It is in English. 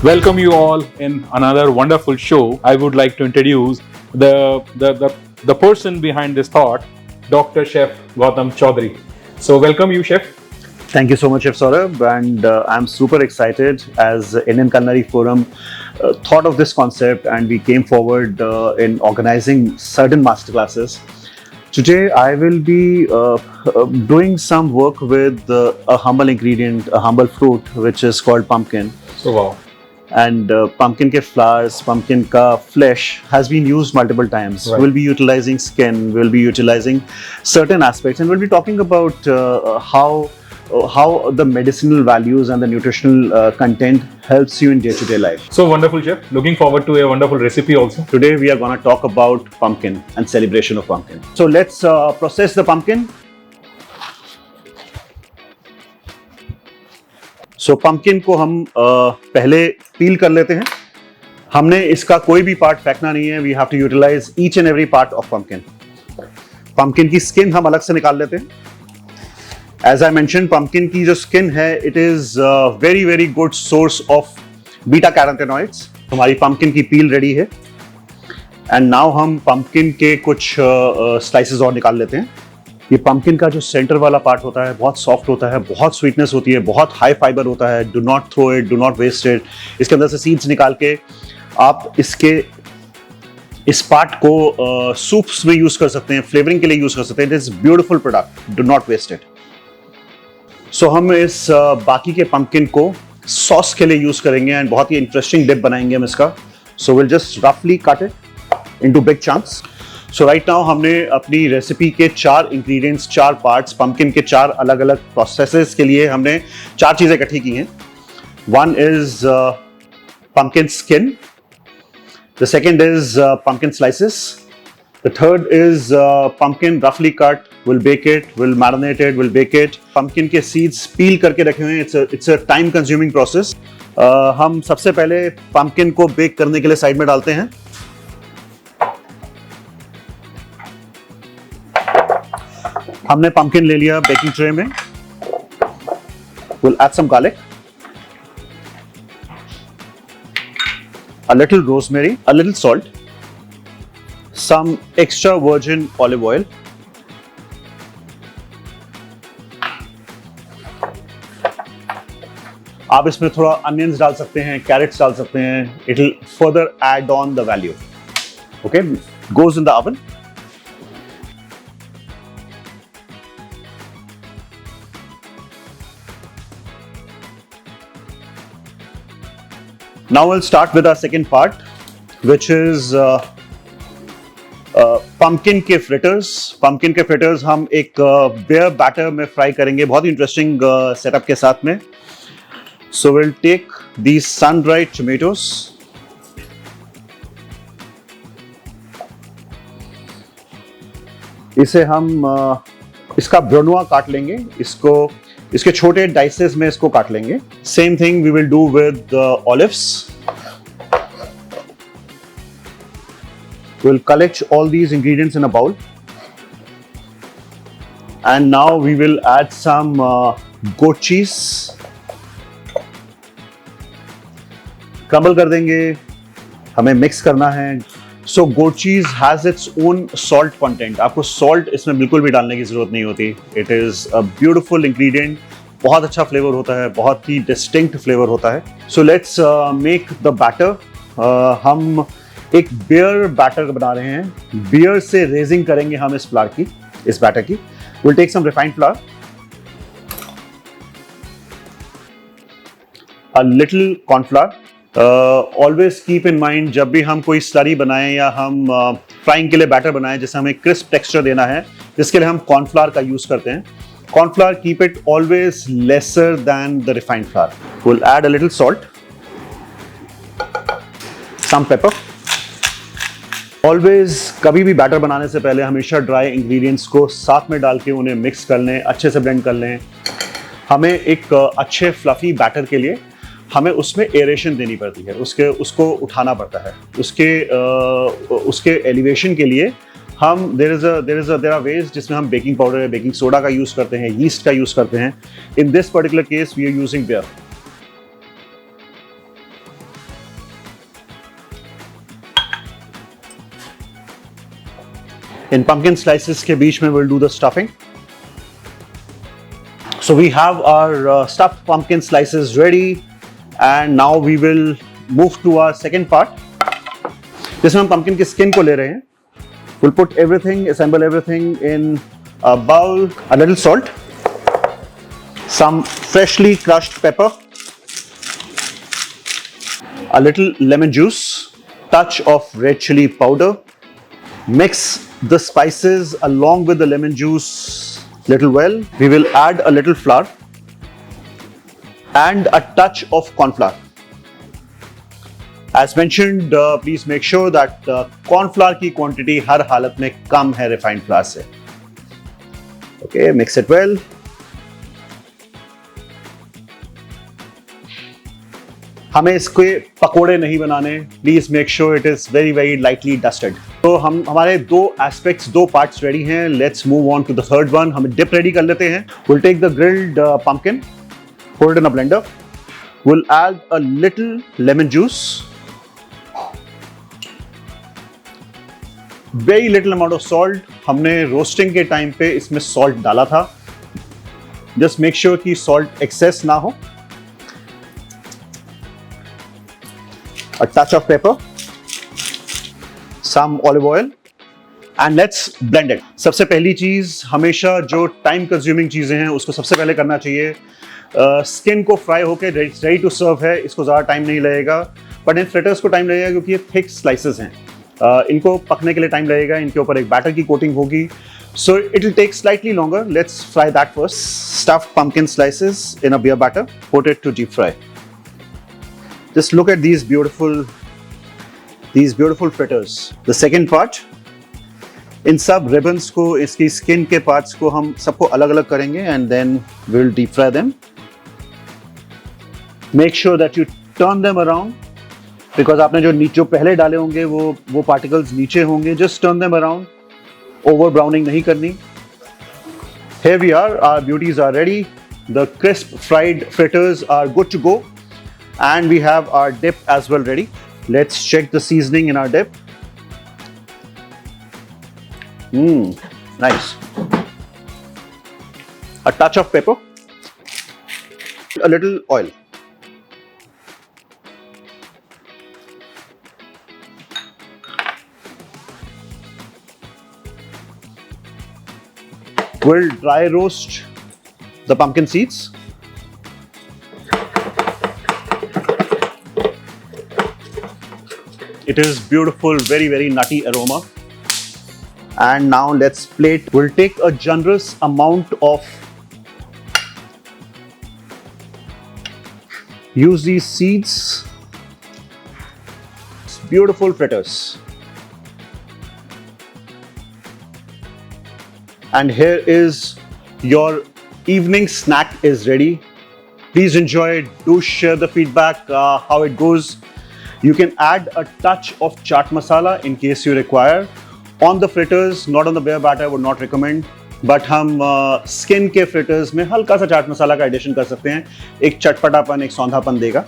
Welcome you all in another wonderful show. I would like to introduce the person behind this thought, Dr. Chef Gautam Chaudhary. So welcome you, Chef. Thank you so much, Chef Saurabh, and I'm super excited as Indian Culinary Forum thought of this concept and we came forward in organizing certain masterclasses. Today, I will be doing some work with a humble ingredient, a humble fruit, which is called pumpkin. So wow. And pumpkin ke flowers, pumpkin ka flesh has been used multiple times. Right. We'll be utilizing skin, we'll be utilizing certain aspects, and we'll be talking about how the medicinal values and the nutritional content helps you in day-to-day life. So wonderful, Chef. Looking forward to a wonderful recipe also. Today we are going to talk about pumpkin and celebration of pumpkin. So let's process the pumpkin. So pumpkin को हम पहले पील कर लेते हैं. हमने इसका कोई भी पार्ट फेंकना नहीं है. We have to utilize each and every part of pumpkin. Pumpkin की स्किन हम अलग से निकाल लेते हैं. As I mentioned, pumpkin की जो स्किन है, it is a very very good source of beta carotenoids. हमारी pumpkin की पील रेडी है. And now हम pumpkin के कुछ slices और निकाल लेते हैं. ये pumpkin का जो सेंटर वाला पार्ट होता है बहुत सॉफ्ट होता है, बहुत स्वीटनेस होती है, बहुत हाई फाइबर होता है. Do not throw it, do not waste it. इसके अंदर से सीड्स निकाल के आप इस पार्ट को सूप्स में यूज कर सकते हैं, फ्लेवरिंग के लिए यूज कर सकते हैं. It is beautiful product. Do not waste it. So हम इस बाकी के pumpkin को सॉस के लिए यूज करेंगे एंड बहुत ही इंटरेस्टिंग डिप बनाएंगे हम इसका. सो विल जस्ट रफली cut it into big chunks. So right now हमने अपनी रेसिपी के 4 इंग्रेडिएंट्स, 4 पार्ट्स, पंपकिन के 4 अलग अलग प्रोसेसेस के लिए हमने 4 चीजें इकट्ठी की हैं. One is pumpkin skin, the second is pumpkin slices, the third is pumpkin roughly cut. We'll bake it, we'll marinate it, we'll bake it. Pumpkin के seeds peel करके रखे हुए हैं. It's a time consuming process. हम सबसे पहले pumpkin को bake करने के लिए साइड में डालते हैं. हमने pumpkin ले लिया baking tray में. We'll add some garlic, a little rosemary, a little salt, some extra virgin olive oil, आप इसमें थोड़ा onions डाल सकते हैं, carrots डाल सकते हैं. It will further add on the value. Okay, goes in the oven. Now we'll start with our second part, which is pumpkin के fritters. Pumpkin के fritters हम एक beer batter में fry करेंगे, बहुत ही interesting setup के साथ में. So we'll take these sun-dried tomatoes. इसे हम इसका ब्रोनुआ काट लेंगे. इसके छोटे डाइसेस में इसको काट लेंगे. Same thing we will do with olives. We'll collect all these ingredients in a bowl. And now we will add some goat cheese. Crumble कर देंगे. हमें mix करना है. So goat cheese has its own salt content. आपको salt इसमें बिल्कुल भी डालने की जरूरत नहीं होती. It is a beautiful ingredient. बहुत अच्छा फ्लेवर होता है, बहुत ही distinct फ्लेवर होता है. So let's make the batter. हम एक बियर बैटर बना रहे हैं. बियर से रेजिंग करेंगे हम इस बैटर की. We'll take some refined flour, a little corn flour. Always keep in mind जब भी हम कोई स्लरी बनाएं या हम फ्राइंग के लिए बैटर बनाएं जिससे हमें क्रिस्प टेक्सचर देना है, जिसके लिए हम कॉर्न फ्लावर का यूज करते हैं. Corn flour, keep it always lesser than the refined flour. We'll add a little salt, some pepper. Always कभी भी बैटर बनाने से पहले हमेशा ड्राई इंग्रेडिएंट्स को साथ में डाल के उन्हें मिक्स कर लें, अच्छे से ब्लेंड कर लें. हमें एक अच्छे फ्लफी बैटर के लिए हमें उसमें एरेशन देनी पड़ती है, उसको उठाना पड़ता है. उसके एलिवेशन के लिए हम देयर आर वेज जिसमें हम बेकिंग पाउडर, बेकिंग सोडा का यूज करते हैं, यीस्ट का यूज करते हैं. In this particular case we are using beer. In pumpkin slices के बीच में we'll do the stuffing. So we have our stuffed pumpkin slices ready, and now we will move to our second part. जिसमें हम pumpkin की skin को ले रहे हैं. We'll put everything, assemble everything in a bowl. A little salt, some freshly crushed pepper, a little lemon juice, touch of red chili powder. Mix the spices along with the lemon juice little well. We will add a little flour and a touch of corn flour. As mentioned, please make sure that corn flour की quantity हर हालत में कम है refined flour से. Okay, mix it well. हमें इसके पकोड़े नहीं बनाने. Please make sure it is very very lightly dusted. तो हम हमारे दो एस्पेक्ट्स, दो पार्ट्स रेडी हैं. Let's move on to the third one. हम डिप रेडी कर लेते हैं. We'll take the grilled pumpkin, put it in a blender. We'll add a little lemon juice, very little amount of salt. हमने roasting के time पे इसमें salt डाला था. जस्ट मेक श्योर कि सॉल्ट एक्सेस ना हो. A touch of pepper, some olive oil, and let's blend it. सबसे पहली चीज, हमेशा जो टाइम कंज्यूमिंग चीजें हैं उसको सबसे पहले करना चाहिए. स्किन को फ्राई होकर रेडी टू सर्व है, इसको ज़्यादा टाइम नहीं लगेगा. बट इन फ्रिटर्स को टाइम लगेगा क्योंकि ये थिक स्लाइसेस हैं. इनको पकने के लिए टाइम लगेगा. इनके ऊपर एक बैटर की कोटिंग होगी, so it will take slightly longer. Let's fry that first. Stuffed pumpkin slices in a beer batter, put it to deep fry. Just look at these beautiful fritters. The second part, इन सब ribbons को, इसकी skin के parts को हम सबको अलग अलग करेंगे and then we'll deep fry them. Make sure that you turn them around because आपने जो पहले डाले होंगे वो particles नीचे होंगे. Just turn them around. Over browning नहीं करनी. Here we are. Our beauties are ready. The crisp fried fritters are good to go. And we have our dip as well ready. Let's check the seasoning in our dip. Nice. A touch of pepper, a little oil. We'll dry roast the pumpkin seeds. It is beautiful, very very nutty aroma. And now let's plate. We'll take a generous amount of, use these seeds. It's beautiful fritters. And here is your evening snack is ready. Please enjoy it. Do share the feedback, how it goes. You can add a touch of chaat masala in case you require. On the fritters, not on the beer batter, I would not recommend. But हम skin के fritters में हल्का सा चाट मसाला का addition कर सकते हैं. एक चटपटापन, एक सौंधापन देगा.